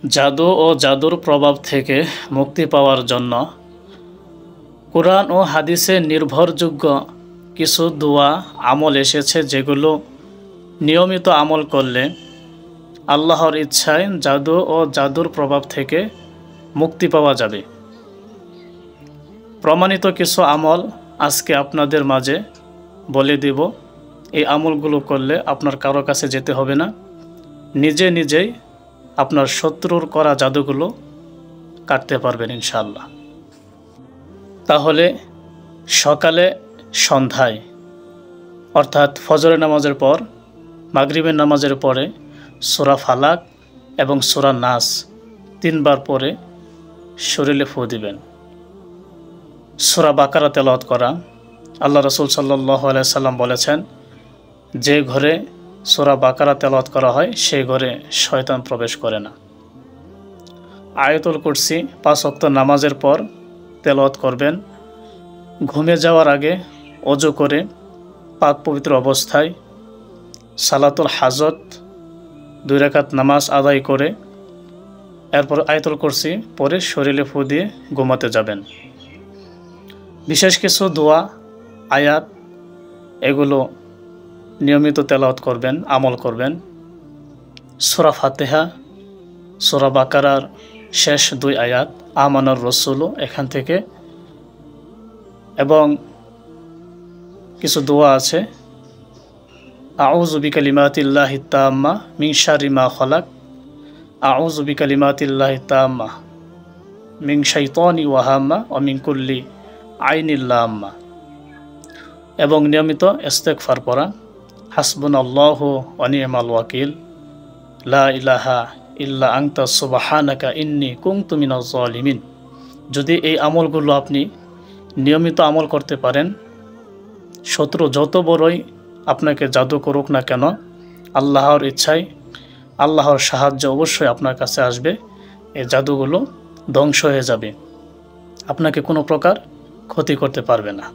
জাদু ও জাদুর প্রভাব থেকে মুক্তি পাওয়ার জন্য কোরআন ও হাদিসে নির্ভরযোগ্য কিছু দোয়া আমল এসেছে, যেগুলো নিয়মিত আমল করলে আল্লাহর ইচ্ছায় জাদু ও জাদুর প্রভাব থেকে মুক্তি পাওয়া যাবে। প্রমাণিত কিছু আমল আজকে আপনাদের মাঝে বলে দিব। এই আমলগুলো করলে আপনার কারো কাছে যেতে হবে না, নিজে নিজেই আপনার শত্রুর করা জাদুগুলো কাটতে পারবেন ইনশাআল্লাহ। তাহলে সকালে সন্ধ্যায় অর্থাৎ ফজরের নামাজের পর, মাগরিবের নামাজের পরে সূরা ফালাক এবং সূরা নাস 3 বার পরে শরীরে ফু দিবেন। সূরা বাকারা তেলাওয়াত করা। আল্লাহ রাসূল সাল্লাল্লাহু আলাইহি সাল্লাম বলেছেন, যে ঘরে সূরা বাকারা তেলাওয়াত করা হয় সেই ঘরে শয়তান প্রবেশ করে না। আয়াতুল কুরসি 5 ওয়াক্ত নামাজের পর তেলাওয়াত করবেন। ঘুমে যাওয়ার আগে ওযু করে পাক পবিত্র অবস্থায় সালাতুল হাজত 2 রাকাত নামাজ আদায় করে এরপর আয়াতুল কুরসি পরে শরীরে ফু দিয়ে ঘুমাতে যাবেন। বিশেষ কিছু দোয়া, আয়াত, এগুলো নিয়মিত তেলাওয়াত করবেন, আমল করবেন। সূরা ফাতিহা, সূরা বাকারার শেষ 2 আয়াত আমানার রাসূল, এখান থেকে, এবং কিছু দোয়া আছে, আউযু বিকালিমাতিল্লাহি তাম্মা মিন শাররি মা খালাক, আউযু বিকালিমাতিল্লাহি তাম্মা মিন শাইতানি ওয়া হাম্মা ওয়া মিন কুল্লি আইনিল লাম্মা, এবং নিয়মিত ইস্তেগফার পড়া, হাসবুনাল্লাহু ওয়া নি'মাল ওয়াকিল, লা ইলাহা ইল্লা আনতা সুবহানাকা ইন্নী কুনতু মিনাজ জালিমিন। যদি এই আমলগুলো আপনি নিয়মিত আমল করতে পারেন, শত্রু যত বড়ই আপনাকে জাদু করুক না কেন, আল্লাহর ইচ্ছায়, আল্লাহর সাহায্য অবশ্যই আপনার কাছে আসবে। এই জাদুগুলো ধ্বংস হয়ে যাবে, আপনাকে কোনো প্রকার ক্ষতি করতে পারবে না।